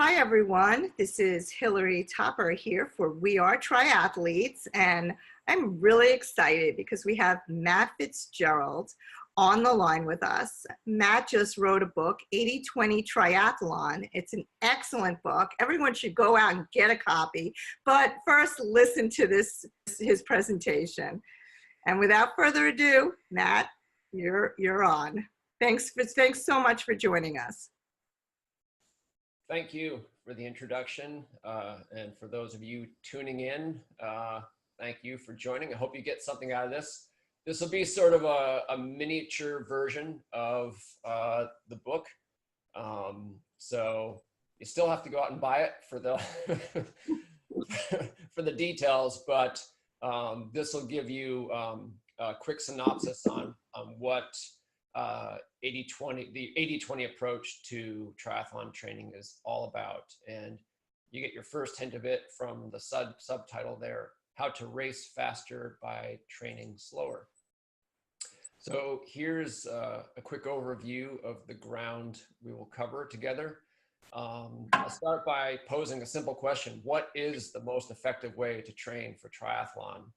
Hi everyone. This is Hillary Topper here for We Are Triathletes, and I'm really excited because we have Matt Fitzgerald on the line with us. Matt just wrote a book, 80/20 Triathlon. It's an excellent book. Everyone should go out and get a copy, but first listen to his presentation. And without further ado, Matt, you're on. Thanks so much for joining us. Thank you for the introduction, and for those of you tuning in, thank you for joining. I hope you get something out of this. This will be sort of a miniature version of the book, so you still have to go out and buy it for the for the details, but this will give you a quick synopsis on what the 80/20 approach to triathlon training is all about. And you get your first hint of it from the subtitle there, How to Race Faster by Training Slower. So here's a quick overview of the ground we will cover together. I'll start by posing a simple question. What is the most effective way to train for triathlon?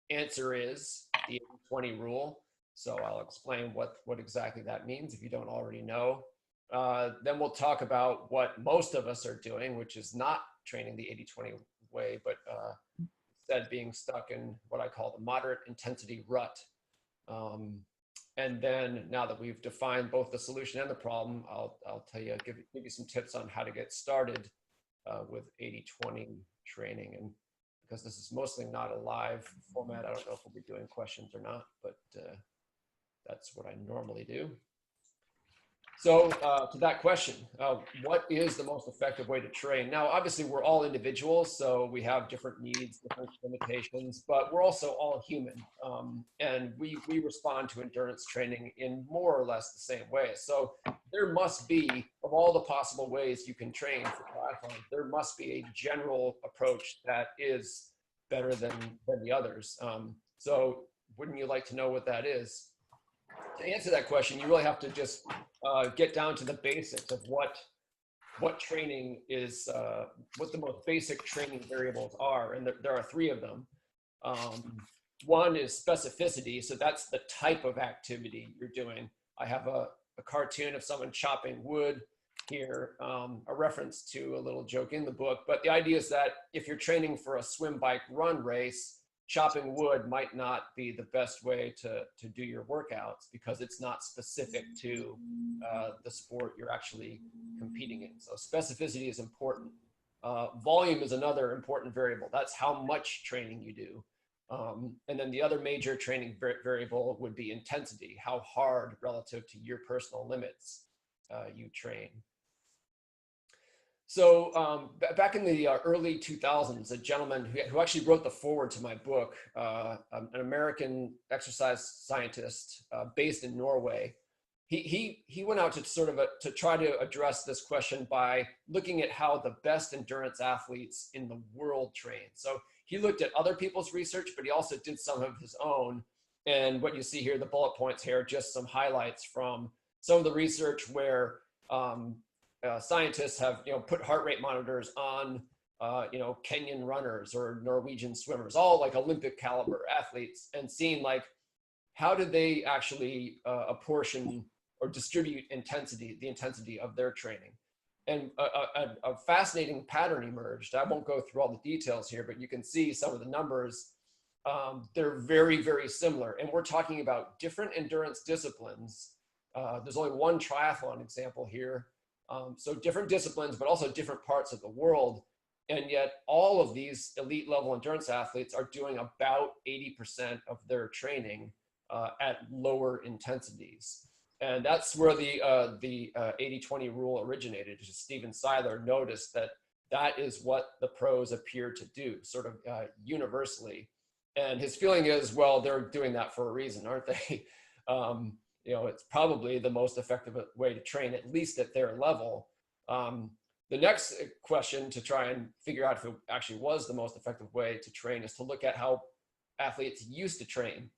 Answer is the 80/20 rule. So I'll explain what exactly that means if you don't already know. Then we'll talk about what most of us are doing, which is not training the 80/20 way, but instead being stuck in what I call the moderate intensity rut. And then now that we've defined both the solution and the problem, I'll tell you, give you some tips on how to get started with 80/20 training. And because this is mostly not a live format, I don't know if we'll be doing questions or not, but that's what I normally do. So to that question, what is the most effective way to train? Now, obviously, we're all individuals, so we have different needs, different limitations, but we're also all human. And we respond to endurance training in more or less the same way. So there must be, of all the possible ways you can train for triathlon, there must be a general approach that is better than the others. So wouldn't you like to know what that is? To answer that question, you really have to just get down to the basics of what training is, what the most basic training variables are, and there are three of them. One is specificity, so that's the type of activity you're doing. I have a cartoon of someone chopping wood here, a reference to a little joke in the book, but the idea is that if you're training for a swim, bike, run race, chopping wood might not be the best way to do your workouts because it's not specific to the sport you're actually competing in. So specificity is important. Volume is another important variable. That's how much training you do. And then the other major training variable would be intensity, how hard relative to your personal limits you train. So back in the early 2000s, a gentleman who actually wrote the foreword to my book, an American exercise scientist based in Norway, he went out to to try to address this question by looking at how the best endurance athletes in the world train. So he looked at other people's research, but he also did some of his own. And what you see here, the bullet points here, just some highlights from some of the research where scientists have put heart rate monitors on Kenyan runners or Norwegian swimmers, all like Olympic caliber athletes, and seeing like how did they actually apportion or distribute the intensity of their training. And a fascinating pattern emerged. I won't go through all the details here, but you can see some of the numbers. They're very, very similar, and we're talking about different endurance disciplines. There's only one triathlon example here. So different disciplines, but also different parts of the world. And yet all of these elite level endurance athletes are doing about 80% of their training at lower intensities. And that's where the 80/20 rule originated. Steven Seiler noticed that is what the pros appear to do, sort of universally. And his feeling is, well, they're doing that for a reason, aren't they? It's probably the most effective way to train, at least at their level. The next question to try and figure out if it actually was the most effective way to train is to look at how athletes used to train.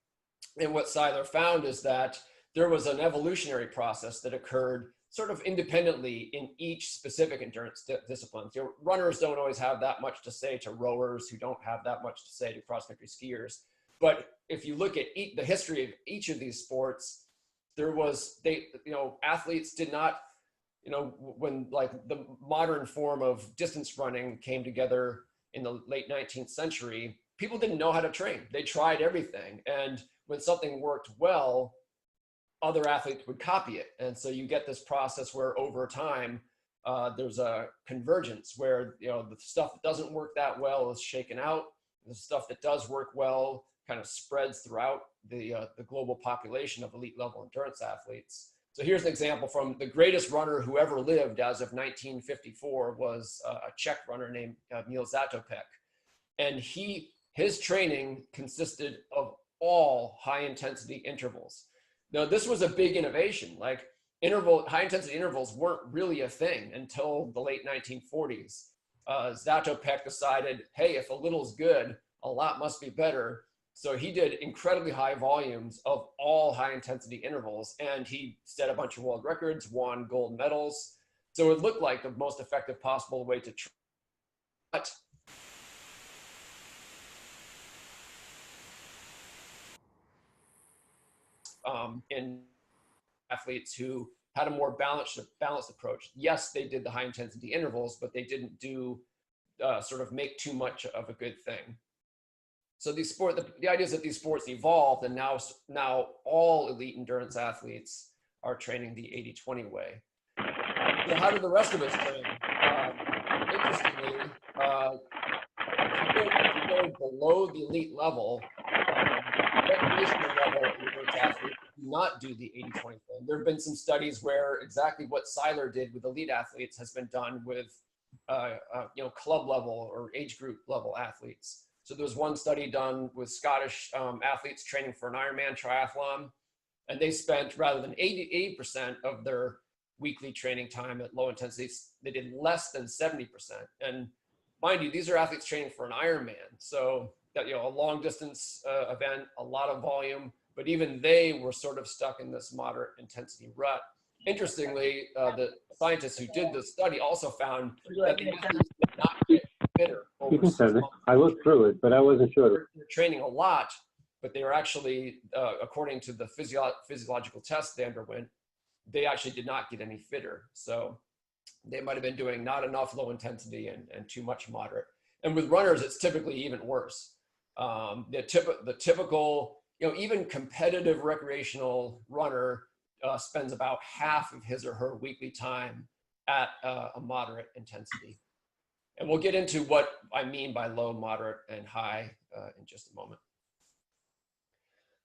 And what Seiler found is that there was an evolutionary process that occurred sort of independently in each specific endurance discipline. So runners don't always have that much to say to rowers, who don't have that much to say to cross-country skiers. But if you look at the history of each of these sports, athletes did not, when like the modern form of distance running came together in the late 19th century, people didn't know how to train. They tried everything. And when something worked well, other athletes would copy it. And so you get this process where over time, there's a convergence where, the stuff that doesn't work that well is shaken out. The stuff that does work well kind of spreads throughout the global population of elite level endurance athletes. So here's an example from the greatest runner who ever lived as of 1954 was a Czech runner named Emil Zatopek. And his training consisted of all high intensity intervals. Now, this was a big innovation. Like high intensity intervals weren't really a thing until the late 1940s. Zatopek decided, hey, if a little's good, a lot must be better. So he did incredibly high volumes of all high intensity intervals, and he set a bunch of world records, won gold medals. So it looked like the most effective possible way to train. But in athletes who had a more balanced approach. Yes, they did the high intensity intervals, but they didn't do sort of make too much of a good thing. So the idea is that these sports evolved, and now all elite endurance athletes are training the 80-20 way. So how do the rest of us train? Interestingly, if you go below the elite level, recreational level endurance athletes do not do the 80-20 thing. There have been some studies where exactly what Seiler did with elite athletes has been done with club level or age group level athletes. So there was one study done with Scottish athletes training for an Ironman triathlon, and they spent, rather than 80% of their weekly training time at low intensities, they did less than 70%. And mind you, these are athletes training for an Ironman. So that, a long distance event, a lot of volume, but even they were sort of stuck in this moderate intensity rut. Interestingly, the scientists who did this study also found that the athletes did not get fitter over 6 months. I looked through it, but I wasn't sure. They're training a lot, but they were actually, according to the physiological tests they underwent, they actually did not get any fitter. So they might have been doing not enough low intensity and too much moderate. And with runners, it's typically even worse. The typical, even competitive recreational runner spends about half of his or her weekly time at a moderate intensity. And we'll get into what I mean by low, moderate, and high in just a moment.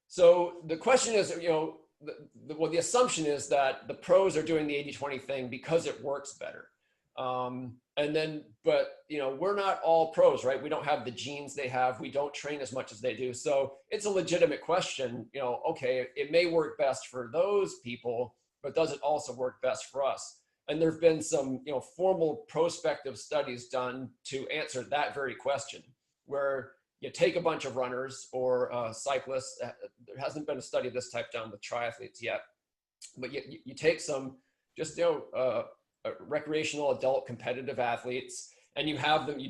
So the question is, the assumption is that the pros are doing the 80-20 thing because it works better. But we're not all pros, right? We don't have the genes they have. We don't train as much as they do. So it's a legitimate question, okay, it may work best for those people, but does it also work best for us? And there've been some, formal prospective studies done to answer that very question, where you take a bunch of runners or cyclists. There hasn't been a study of this type done with triathletes yet, but you take some just, recreational adult competitive athletes, and you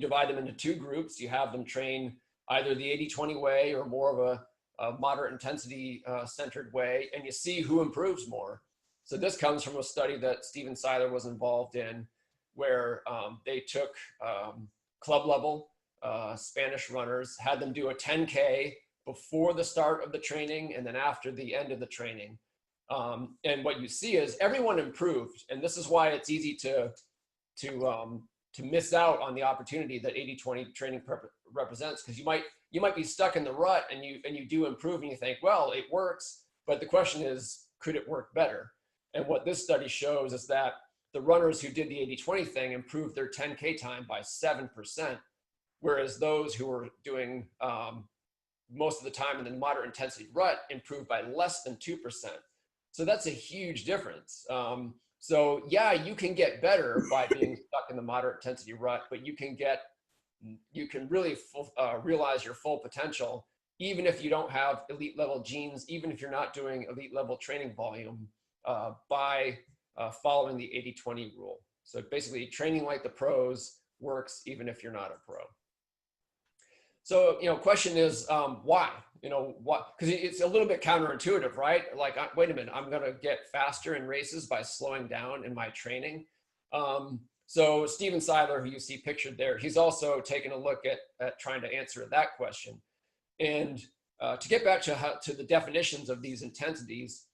divide them into two groups. You have them train either the 80-20 way or more of a moderate intensity centered way, and you see who improves more. So this comes from a study that Steven Seiler was involved in, where they took club level Spanish runners, had them do a 10K before the start of the training and then after the end of the training. And what you see is everyone improved. And this is why it's easy to miss out on the opportunity that 80-20 training represents, because you might be stuck in the rut and you do improve and you think, well, it works. But the question is, could it work better? And what this study shows is that the runners who did the 80-20 thing improved their 10K time by 7%, whereas those who were doing most of the time in the moderate intensity rut improved by less than 2%. So that's a huge difference. So yeah, you can get better by being stuck in the moderate intensity rut, but you can really realize your full potential, even if you don't have elite level genes, even if you're not doing elite level training volume, by following the 80-20 rule. So basically training like the pros works even if you're not a pro. So, question is, why? What? Because it's a little bit counterintuitive, right? Like, wait a minute, I'm going to get faster in races by slowing down in my training. So Steven Seiler, who you see pictured there, he's also taken a look at trying to answer that question. And to get back to the definitions of these intensities,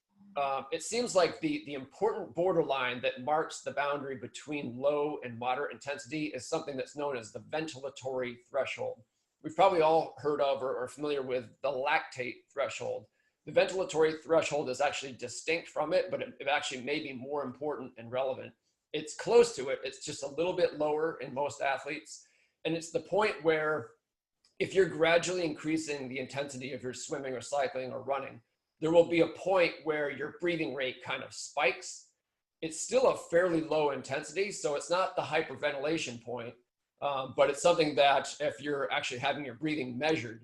it seems like the important borderline that marks the boundary between low and moderate intensity is something that's known as the ventilatory threshold. We've probably all heard of or are familiar with the lactate threshold. The ventilatory threshold is actually distinct from it, but it actually may be more important and relevant. It's close to it. It's just a little bit lower in most athletes. And it's the point where if you're gradually increasing the intensity of your swimming or cycling or running, there will be a point where your breathing rate kind of spikes. It's still a fairly low intensity, so it's not the hyperventilation point, but it's something that if you're actually having your breathing measured,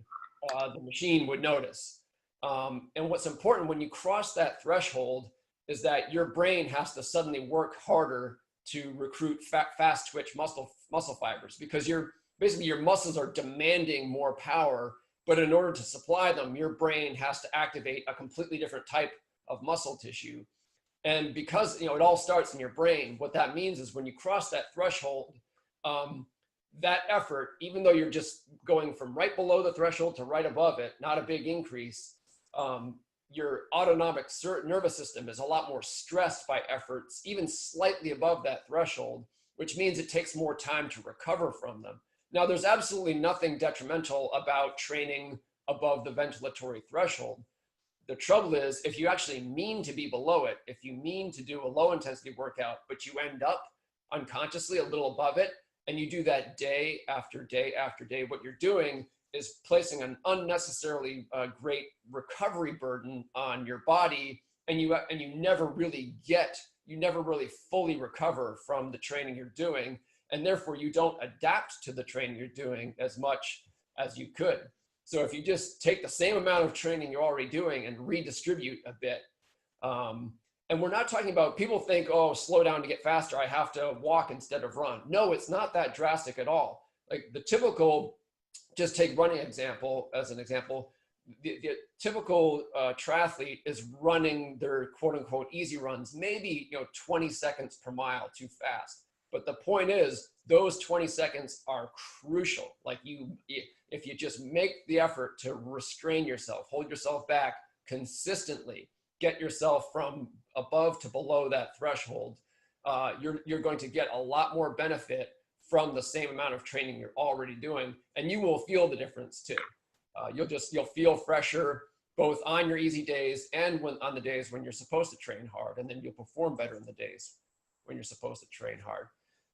the machine would notice. And what's important when you cross that threshold is that your brain has to suddenly work harder to recruit fast twitch muscle fibers, because basically your muscles are demanding more power, but in order to supply them, your brain has to activate a completely different type of muscle tissue. And because it all starts in your brain, what that means is when you cross that threshold, that effort, even though you're just going from right below the threshold to right above it, not a big increase, your autonomic nervous system is a lot more stressed by efforts, even slightly above that threshold, which means it takes more time to recover from them. Now, there's absolutely nothing detrimental about training above the ventilatory threshold. The trouble is, if you actually mean to be below it, if you mean to do a low intensity workout, but you end up unconsciously a little above it, and you do that day after day after day, what you're doing is placing an unnecessarily great recovery burden on your body, and you never really fully recover from the training you're doing, and therefore you don't adapt to the training you're doing as much as you could. So if you just take the same amount of training you're already doing and redistribute a bit, and we're not talking about, people think, oh, slow down to get faster, I have to walk instead of run. No, it's not that drastic at all. Like the typical, just take running example as an example, the typical triathlete is running their quote unquote easy runs, maybe 20 seconds per mile too fast. But the point is, those 20 seconds are crucial. Like if you just make the effort to restrain yourself, hold yourself back consistently, get yourself from above to below that threshold, you're going to get a lot more benefit from the same amount of training you're already doing, and you will feel the difference too. You'll feel fresher both on your easy days and on the days when you're supposed to train hard, and then you'll perform better in the days when you're supposed to train hard.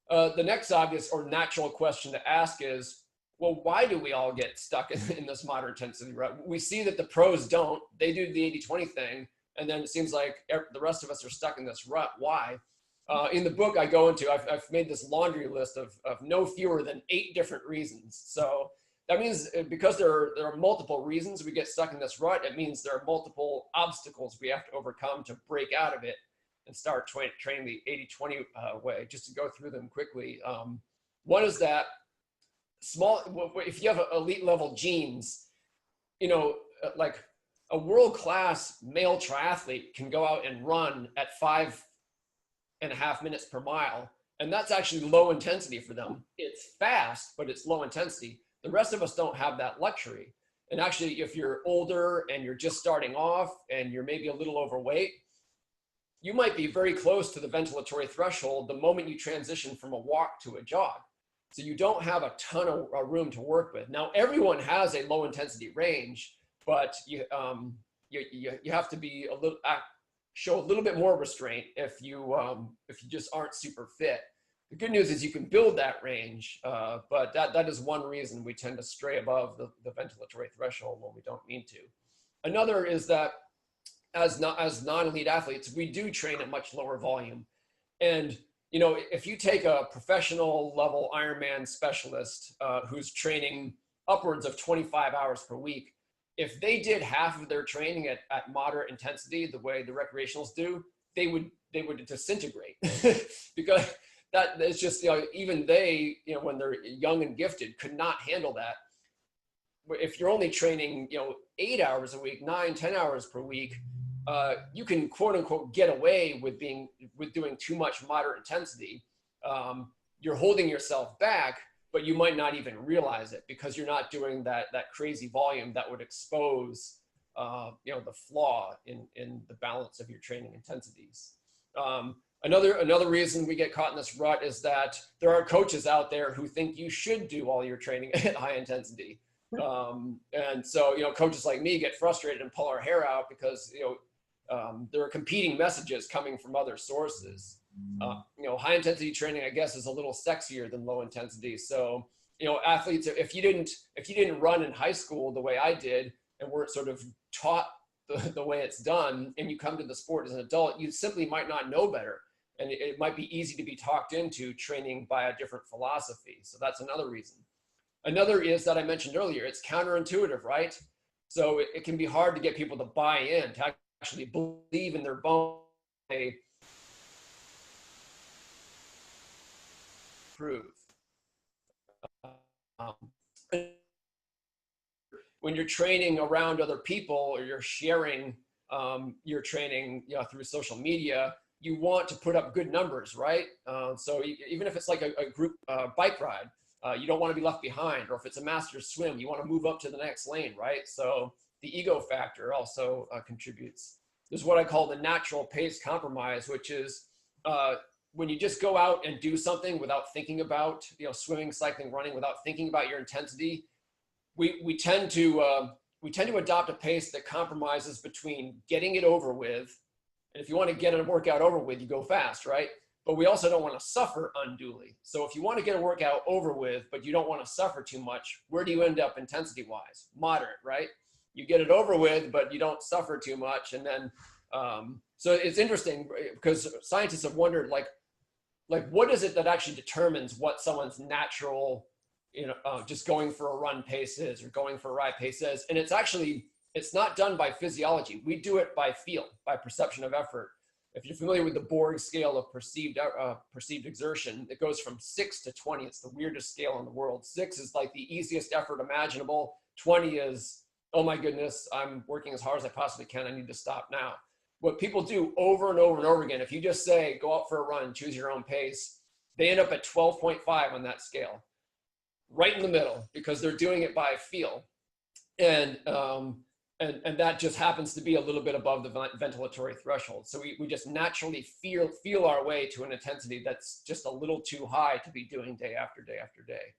The next obvious or natural question to ask is, well, why do we all get stuck in this moderate intensity rut? We see that the pros don't. They do the 80-20 thing, and then it seems like the rest of us are stuck in this rut. Why? In the book I go into, I've made this laundry list of no fewer than 8 different reasons. So that means because there are multiple reasons we get stuck in this rut, it means there are multiple obstacles we have to overcome to break out of it and start training the 80-20 way. Just to go through them quickly. One is that if you have elite level genes, like a world-class male triathlete can go out and run at 5.5 minutes per mile. And that's actually low intensity for them. It's fast, but it's low intensity. The rest of us don't have that luxury. And actually, if you're older and you're just starting off and you're maybe a little overweight, you might be very close to the ventilatory threshold the moment you transition from a walk to a jog. So you don't have a ton of room to work with. Now, everyone has a low intensity range, but you have to be show a little bit more restraint if you just aren't super fit. The good news is you can build that range, but that is one reason we tend to stray above the ventilatory threshold when we don't mean to. Another is that as non-elite athletes, we do train at much lower volume. And if you take a professional level Ironman specialist who's training upwards of 25 hours per week, if they did half of their training at moderate intensity, the way the recreationals do, they would they would disintegrate because that is just, even they, when they're young and gifted, could not handle that. If you're only training, 8 hours a week, 9, 10 hours per week, you can quote unquote get away with doing too much moderate intensity. You're holding yourself back, but you might not even realize it because you're not doing that crazy volume that would expose, the flaw in the balance of your training intensities. Another reason we get caught in this rut is that there are coaches out there who think you should do all your training at high intensity. And so, coaches like me get frustrated and pull our hair out because, there are competing messages coming from other sources. High intensity training, I guess, is a little sexier than low intensity. So, athletes, if you didn't run in high school the way I did and weren't sort of taught the way it's done, and you come to the sport as an adult, you simply might not know better. And it might be easy to be talked into training by a different philosophy. So that's another reason. Another is that I mentioned earlier, it's counterintuitive, right? So it can be hard to get people to buy in, to actually believe in their bone. They prove. When you're training around other people or you're sharing your training through social media, you want to put up good numbers, right? So even if it's like a group bike ride, you don't want to be left behind, or if it's a master's swim, you want to move up to the next lane, right? So the ego factor also contributes. There's what I call the natural pace compromise, which is when you just go out and do something without thinking about, swimming, cycling, running, without thinking about your intensity, we tend to adopt a pace that compromises between getting it over with. And if you want to get a workout over with, you go fast, right? But we also don't want to suffer unduly. So if you want to get a workout over with, but you don't want to suffer too much, where do you end up intensity-wise? Moderate, right? You get it over with, but you don't suffer too much. And then, so it's interesting because scientists have wondered, like what is it that actually determines what someone's natural, just going for a run pace is or going for a ride pace is? And it's not done by physiology. We do it by feel, by perception of effort. If you're familiar with the Borg scale of perceived exertion, it goes from 6 to 20. It's the weirdest scale in the world. 6 is like the easiest effort imaginable. 20 is, oh my goodness, I'm working as hard as I possibly can. I need to stop now. What people do over and over and over again, if you just say, go out for a run, choose your own pace, they end up at 12.5 on that scale, right in the middle, because they're doing it by feel. And that just happens to be a little bit above the ventilatory threshold. So we just naturally feel our way to an intensity that's just a little too high to be doing day after day after day.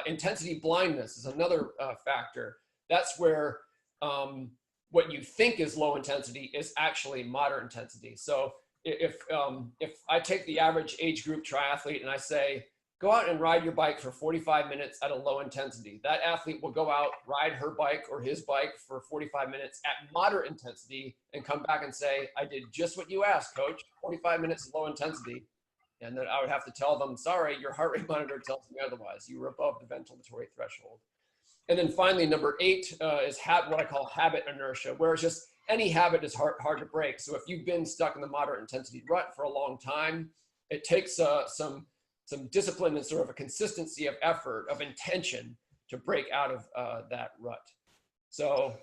Intensity blindness is another factor. That's where what you think is low intensity is actually moderate intensity. So if I take the average age group triathlete and I say, go out and ride your bike for 45 minutes at a low intensity. That athlete will go out, ride her bike or his bike for 45 minutes at moderate intensity and come back and say, I did just what you asked, coach, 45 minutes low intensity. And then I would have to tell them, sorry, your heart rate monitor tells me otherwise. You were above the ventilatory threshold. And then finally, number 8 is what I call habit inertia, where it's just any habit is hard to break. So if you've been stuck in the moderate intensity rut for a long time, it takes some discipline and sort of a consistency of effort, of intention to break out of that rut. So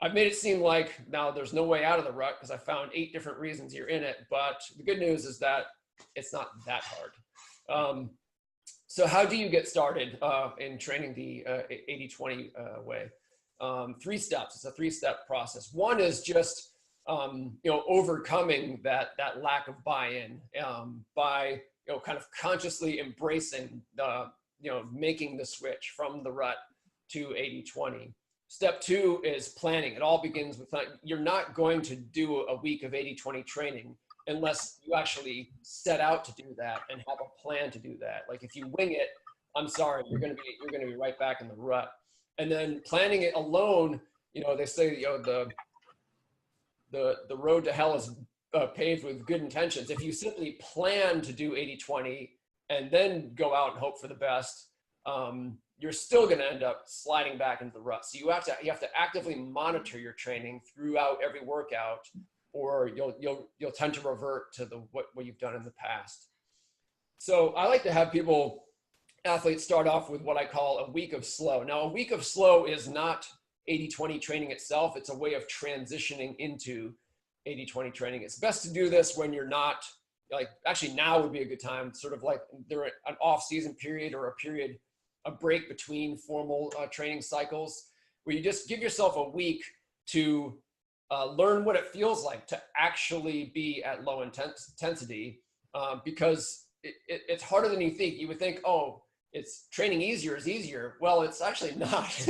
I've made it seem like now there's no way out of the rut because I found 8 different reasons you're in it. But the good news is that it's not that hard. So how do you get started in training the 80-20 way? 3 steps. It's a 3-step process. One is just overcoming that lack of buy-in by kind of consciously embracing making the switch from the rut to 80-20. Step 2 is planning. It all begins with you're not going to do a week of 80-20 training unless you actually set out to do that and have a plan to do that. Like if you wing it, I'm sorry, you're going to be right back in the rut. And then planning it alone, they say the road to hell is paved with good intentions. If you simply plan to do 80-20 and then go out and hope for the best, you're still going to end up sliding back into the rut. So you have to actively monitor your training throughout every workout or you'll tend to revert to what you've done in the past. So I like to have athletes start off with what I call a week of slow. Now, a week of slow is not 80-20 training itself. It's a way of transitioning into 80-20 training. It's best to do this when you're not, like, actually now would be a good time, sort of like during an off-season period or a break between formal training cycles, where you just give yourself a week to learn what it feels like to actually be at low intensity, because it's harder than you think. You would think, oh, it's training easier is easier. Well, it's actually not,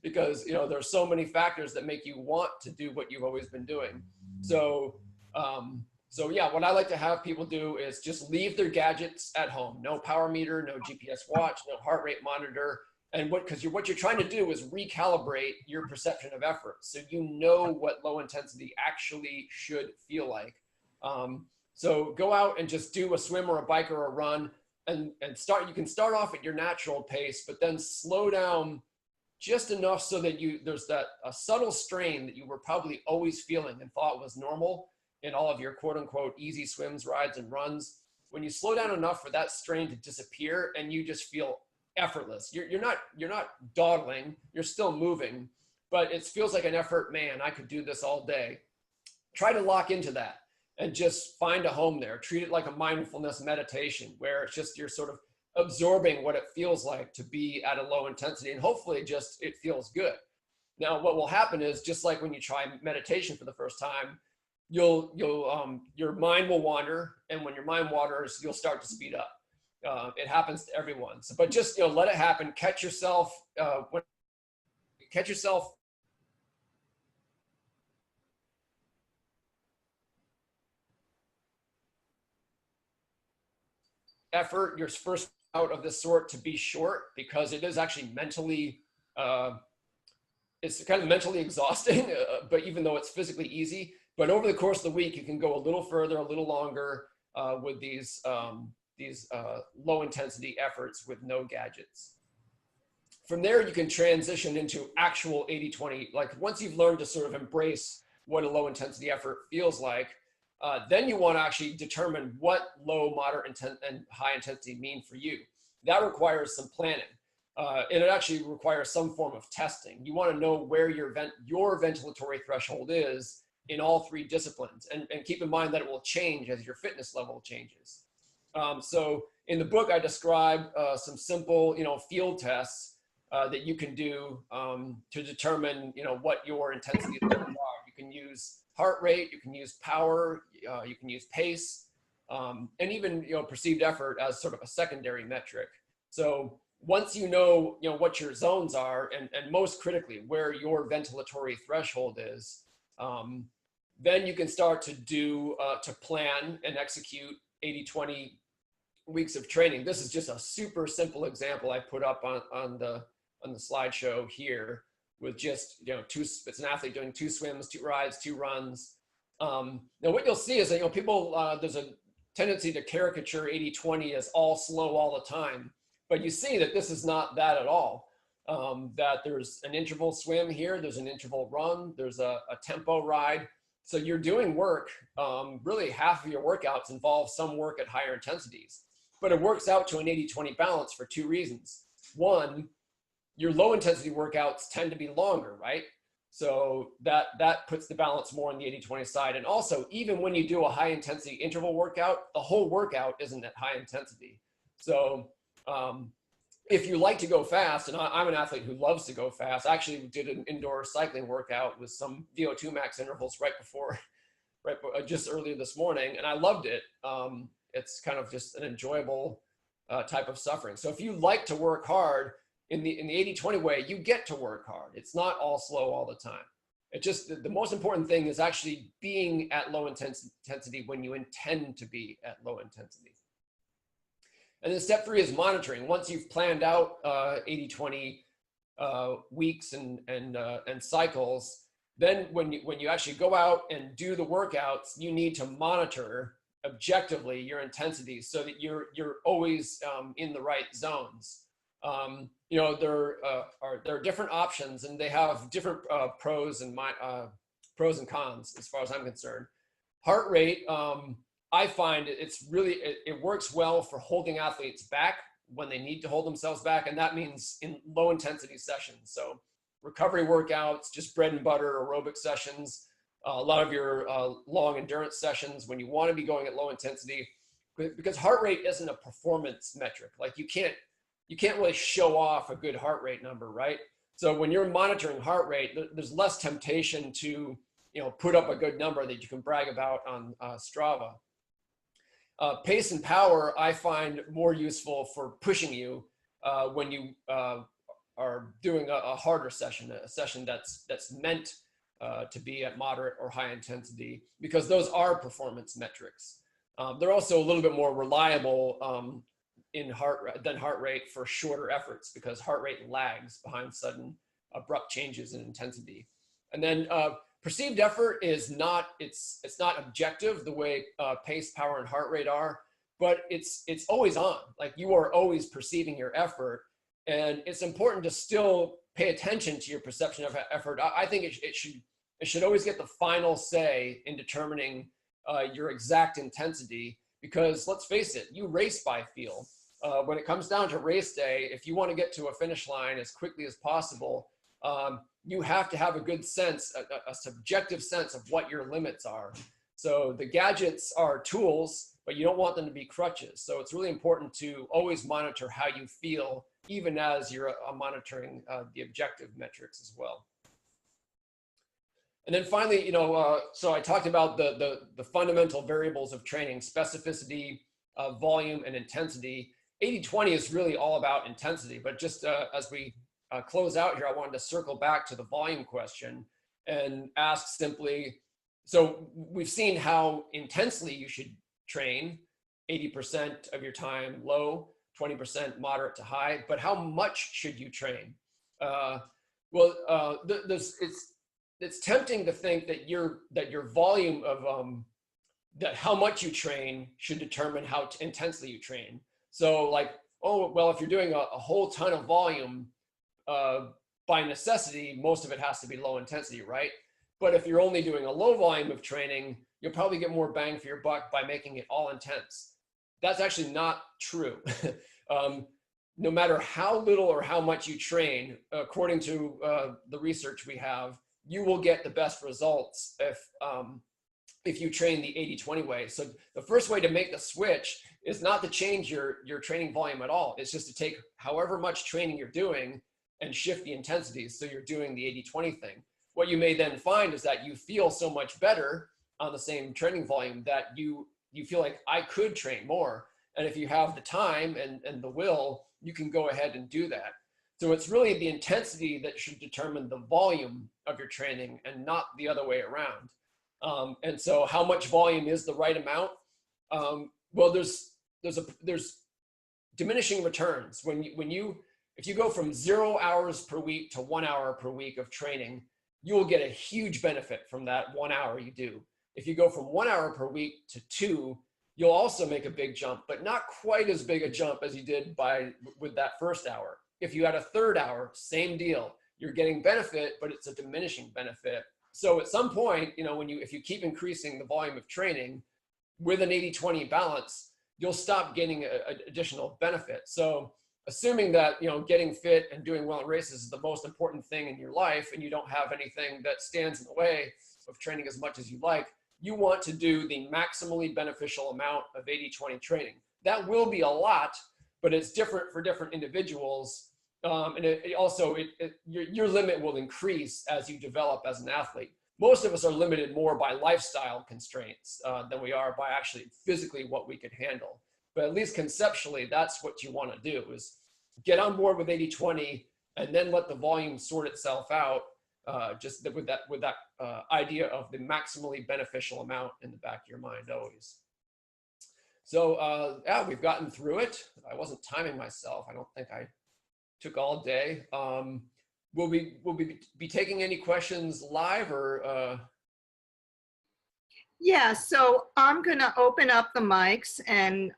because there's so many factors that make you want to do what you've always been doing. So yeah, what I like to have people do is just leave their gadgets at home. No power meter, no GPS watch, no heart rate monitor. And what you're trying to do is recalibrate your perception of effort, so you know what low intensity actually should feel like. So go out and just do a swim or a bike or a run, and you can start off at your natural pace, but then slow down just enough so that there's a subtle strain that you were probably always feeling and thought was normal in all of your quote unquote easy swims, rides, and runs. When you slow down enough for that strain to disappear and you just feel effortless, you're not dawdling, you're still moving, but it feels like an effort. Man, I could do this all day. Try to lock into that and just find a home there. Treat it like a mindfulness meditation, where it's just you're sort of absorbing what it feels like to be at a low intensity, and hopefully just it feels good. Now, what will happen is, just like when you try meditation for the first time, your mind will wander, and when your mind wanders, you'll start to speed up. It happens to everyone. So, but just let it happen. Catch yourself effort your first out of this sort to be short, because it is actually mentally it's kind of mentally exhausting, but even though it's physically easy. But over the course of the week, you can go a little further, a little longer with these low intensity efforts with no gadgets. From there, you can transition into actual 80-20. Like, once you've learned to sort of embrace what a low intensity effort feels like, then you want to actually determine what low, moderate, and high intensity mean for you. That requires some planning. And it actually requires some form of testing. You want to know where your ventilatory threshold is in all three disciplines, and keep in mind that it will change as your fitness level changes. So in the book, I describe some simple, field tests that you can do to determine, what your intensity levels are. You can use heart rate, you can use power, you can use pace, and even, perceived effort as sort of a secondary metric. So once you know what your zones are, and most critically where your ventilatory threshold is, then you can start to to plan and execute 80-20 weeks of training. This is just a super simple example I put up on the slideshow here, with just it's an athlete doing 2 swims, 2 rides, 2 runs. Now what you'll see is that people, there's a tendency to caricature 80-20 as all slow all the time. But you see that this is not that at all. That there's an interval swim here, there's an interval run, there's a tempo ride. So you're doing work, really half of your workouts involve some work at higher intensities. But it works out to an 80-20 balance for 2 reasons. One, your low intensity workouts tend to be longer, right? So that puts the balance more on the 80-20 side. And also, even when you do a high intensity interval workout, the whole workout isn't at high intensity. So if you like to go fast, and I'm an athlete who loves to go fast, I actually did an indoor cycling workout with some VO2 max intervals just earlier this morning, and I loved it. It's kind of just an enjoyable type of suffering. So if you like to work hard in the 80-20 way, you get to work hard. It's not all slow all the time. It just, the most important thing is actually being at low intensity when you intend to be at low intensity. And then step 3 is monitoring. Once you've planned out 80-20 weeks and cycles, then when you actually go out and do the workouts, you need to monitor objectively your intensity so that you're always in the right zones. There are different options, and they have different pros pros and cons as far as I'm concerned. Heart rate, I find it's really, it works well for holding athletes back when they need to hold themselves back. And that means in low intensity sessions. So recovery workouts, just bread and butter aerobic sessions, a lot of your long endurance sessions when you want to be going at low intensity, because heart rate isn't a performance metric. Like you can't really show off a good heart rate number, right? So when you're monitoring heart rate, there's less temptation to, put up a good number that you can brag about on Strava. Pace and power, I find more useful for pushing you when you are doing a harder session, a session that's meant to be at moderate or high intensity, because those are performance metrics. They're also a little bit more reliable than heart rate for shorter efforts, because heart rate lags behind sudden abrupt changes in intensity. And then perceived effort is not, it's not objective the way pace, power, and heart rate are, but it's always on. Like you are always perceiving your effort, and it's important to still pay attention to your perception of effort. I think it should always get the final say in determining your exact intensity, because let's face it, you race by feel. When it comes down to race day, if you want to get to a finish line as quickly as possible, you have to have a good sense, a subjective sense of what your limits are. So the gadgets are tools, but you don't want them to be crutches. So it's really important to always monitor how you feel, even as you're monitoring the objective metrics as well. And then finally, so I talked about the fundamental variables of training: specificity, volume, and intensity. 80-20 is really all about intensity, but just as we close out here, I wanted to circle back to the volume question and ask simply, so we've seen how intensely you should train: 80% of your time low, 20% moderate to high, but how much should you train? It's tempting to think that your volume of that how much you train should determine how intensely you train. So like, oh, well, if you're doing a whole ton of volume, by necessity, most of it has to be low intensity, right? But if you're only doing a low volume of training, you'll probably get more bang for your buck by making it all intense. That's actually not true. No matter how little or how much you train, according to the research we have, you will get the best results if you train the 80-20 way. So the first way to make the switch is not to change your training volume at all. It's just to take however much training you're doing and shift the intensities, so you're doing the 80-20 thing. What you may then find is that you feel so much better on the same training volume that you feel like, I could train more. And if you have the time and the will, you can go ahead and do that. So it's really the intensity that should determine the volume of your training, and not the other way around. And so how much volume is the right amount? Well, there's diminishing returns. If you go from 0 hours per week to 1 hour per week of training, you will get a huge benefit from that 1 hour you do. If you go from 1 hour per week to 2, you'll also make a big jump, but not quite as big a jump as you did with that first hour. If you had a third hour, same deal. You're getting benefit, but it's a diminishing benefit. So at some point, if you keep increasing the volume of training with an 80-20 balance, you'll stop getting additional benefit. So assuming that, getting fit and doing well in races is the most important thing in your life, and you don't have anything that stands in the way of training as much as you like, you want to do the maximally beneficial amount of 80-20 training. That will be a lot, but it's different for different individuals. And your limit will increase as you develop as an athlete. Most of us are limited more by lifestyle constraints than we are by actually physically what we could handle. But at least conceptually, that's what you want to do, is get on board with 80-20 and then let the volume sort itself out, just with that idea of the maximally beneficial amount in the back of your mind always. So yeah, we've gotten through it. I wasn't timing myself. I don't think I took all day. Will we be taking any questions live or? Yeah, so I'm going to open up the mics, and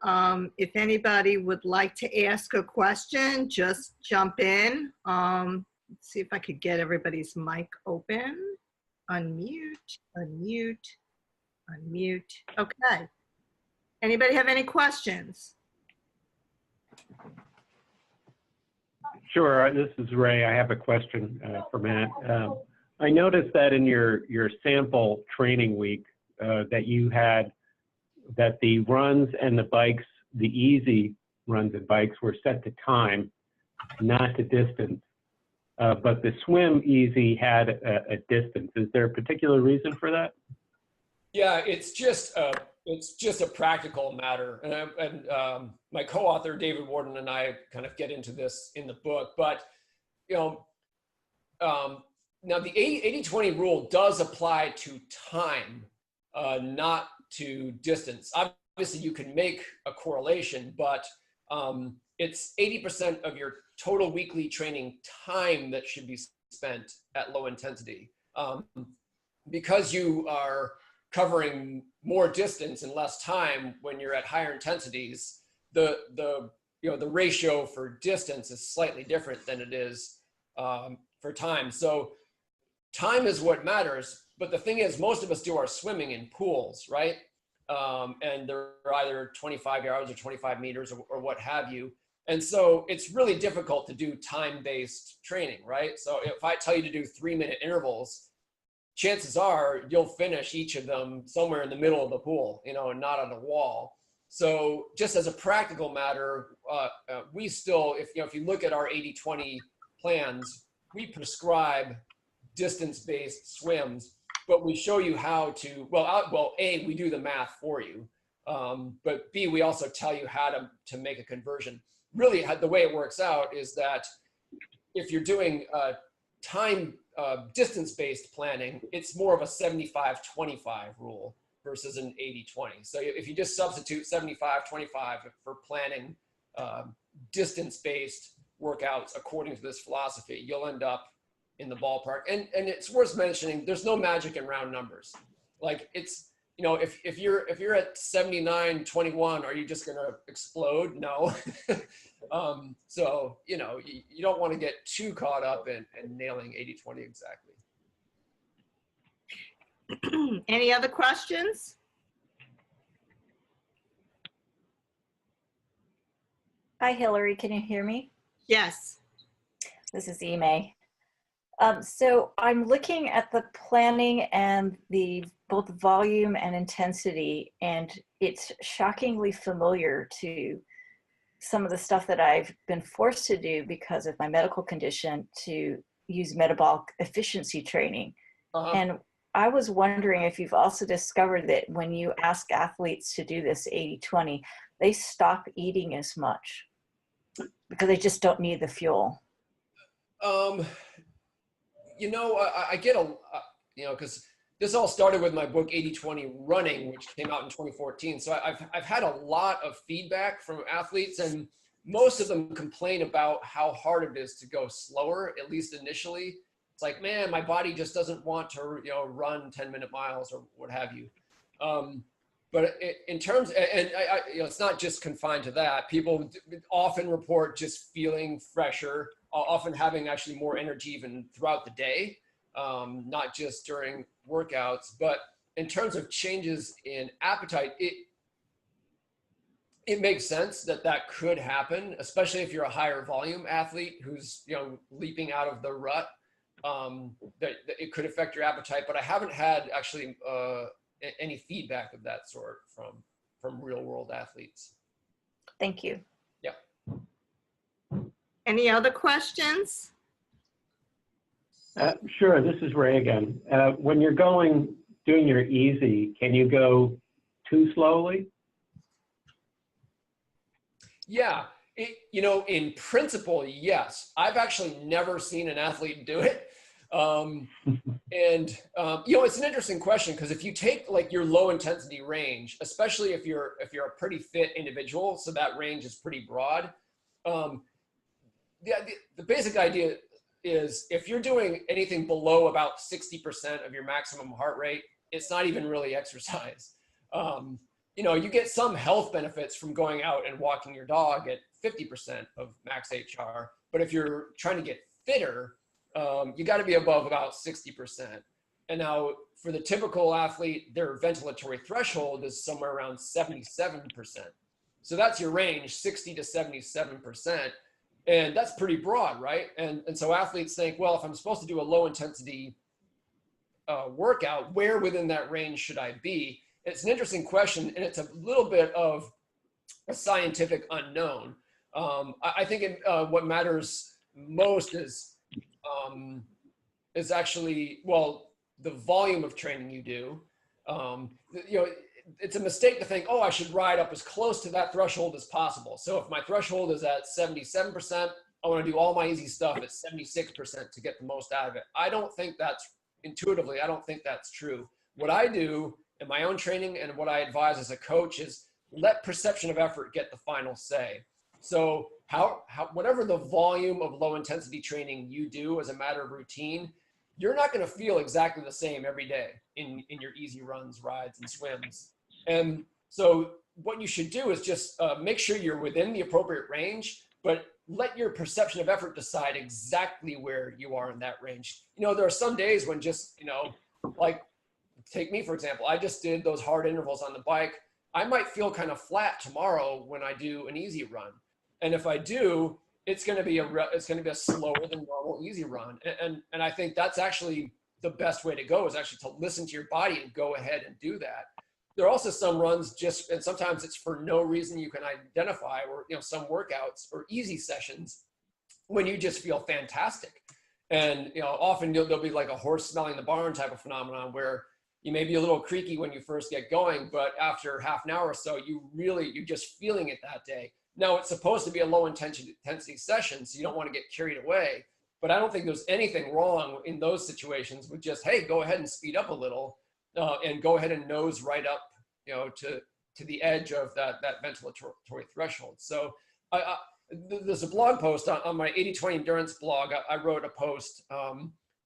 if anybody would like to ask a question, just jump in. Let's see if I could get everybody's mic open. Unmute, unmute, unmute. Okay. Anybody have any questions? Sure. This is Ray. I have a question for Matt. I noticed that in your sample training week that you had that the runs and the bikes, the easy runs and bikes were set to time, not to distance. But the swim easy had a distance. Is there a particular reason for that? Yeah, it's just a practical matter, and my co-author David Warden and I kind of get into this in the book. But you know, now the 80-20 rule does apply to time, not to distance. Obviously, you can make a correlation, but it's 80% of your total weekly training time that should be spent at low intensity, because you are covering more distance in less time when you're at higher intensities. The ratio for distance is slightly different than it is for time. So time is what matters. But the thing is, most of us do our swimming in pools, right? And they're either 25 yards or 25 meters or what have you. And so it's really difficult to do time-based training, right? So if I tell you to do 3-minute intervals, chances are you'll finish each of them somewhere in the middle of the pool, and not on a wall. So just as a practical matter, we still, if you look at our 80-20 plans, we prescribe distance-based swims, but we show you how to, A, we do the math for you, but B, we also tell you how to make a conversion. Really, the way it works out is that if you're doing time distance-based planning, it's more of a 75-25 rule versus an 80-20. So if you just substitute 75-25 for planning distance-based workouts according to this philosophy, you'll end up in the ballpark. And it's worth mentioning, there's no magic in round numbers. Like it's, if you're at 79-21, are you just gonna explode? No. So you don't want to get too caught up in nailing 80-20 exactly. Any other questions? Hi, Hillary. Can you hear me? Yes. This is Ime. So I'm looking at the planning and both volume and intensity, and it's shockingly familiar to some of the stuff that I've been forced to do because of my medical condition, to use metabolic efficiency training. And I was wondering if you've also discovered that when you ask athletes to do this 80-20, they stop eating as much because they just don't need the fuel. I get because this all started with my book 80-20 Running, which came out in 2014. So I've had a lot of feedback from athletes, and most of them complain about how hard it is to go slower, at least initially. It's like, man, my body just doesn't want to run 10-minute miles or what have you. But in terms, and it's not just confined to that. People often report just feeling fresher, often having actually more energy even throughout the day, not just during workouts. But in terms of changes in appetite, it makes sense that could happen, especially if you're a higher volume athlete who's leaping out of the rut. That it could affect your appetite, but I haven't had actually any feedback of that sort from real world athletes. Thank you. Yeah. Any other questions? Sure. This is Ray again. When you're doing your easy, can you go too slowly? Yeah. In principle, yes. I've actually never seen an athlete do it. It's an interesting question, because if you take like your low intensity range, especially if you're a pretty fit individual, so that range is pretty broad. The basic idea is if you're doing anything below about 60% of your maximum heart rate, it's not even really exercise. You get some health benefits from going out and walking your dog at 50% of max HR. But if you're trying to get fitter, you got to be above about 60%. And now for the typical athlete, their ventilatory threshold is somewhere around 77%. So that's your range, 60 to 77%. And that's pretty broad, right? And so athletes think, well, if I'm supposed to do a low intensity workout, where within that range should I be? It's an interesting question, and it's a little bit of a scientific unknown. I think what matters most is actually, well, the volume of training you do. You know, it's a mistake to think, oh, I should ride up as close to that threshold as possible. So if my threshold is at 77%, I want to do all my easy stuff at 76% to get the most out of it. I don't think that's intuitively, I don't think that's true. What I do in my own training and what I advise as a coach is let perception of effort get the final say. So whatever the volume of low intensity training you do as a matter of routine, you're not going to feel exactly the same every day in your easy runs, rides, and swims. And so what you should do is just make sure you're within the appropriate range, but let your perception of effort decide exactly where you are in that range. You know, there are some days when just, you know, like take me, for example, I just did those hard intervals on the bike. I might feel kind of flat tomorrow when I do an easy run. And if I do, it's going to be a slower than normal easy run. And I think that's actually the best way to go, is actually to listen to your body and go ahead and do that. There are also some runs and sometimes it's for no reason you can identify, or, you know, some workouts or easy sessions when you just feel fantastic. And, you know, often there'll be like a horse smelling the barn type of phenomenon where you may be a little creaky when you first get going, but after half an hour or so, you're just feeling it that day. Now, it's supposed to be a low intensity session, so you don't want to get carried away. But I don't think there's anything wrong in those situations with just, hey, go ahead and speed up a little and go ahead and nose right up, you know, to the edge of that ventilatory threshold. So there's a blog post on my 80-20 endurance blog. I wrote a post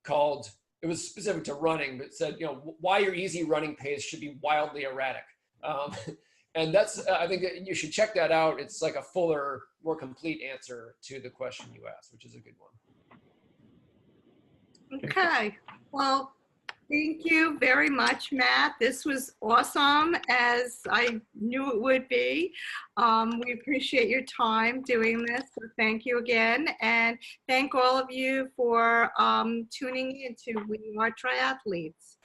called, it was specific to running, but it said, you know, why your easy running pace should be wildly erratic. And that's, I think you should check that out. It's like a fuller, more complete answer to the question you asked, which is a good one. Okay, well, thank you very much, Matt. This was awesome, as I knew it would be. We appreciate your time doing this, so thank you again. And thank all of you for tuning in to We Are Triathletes.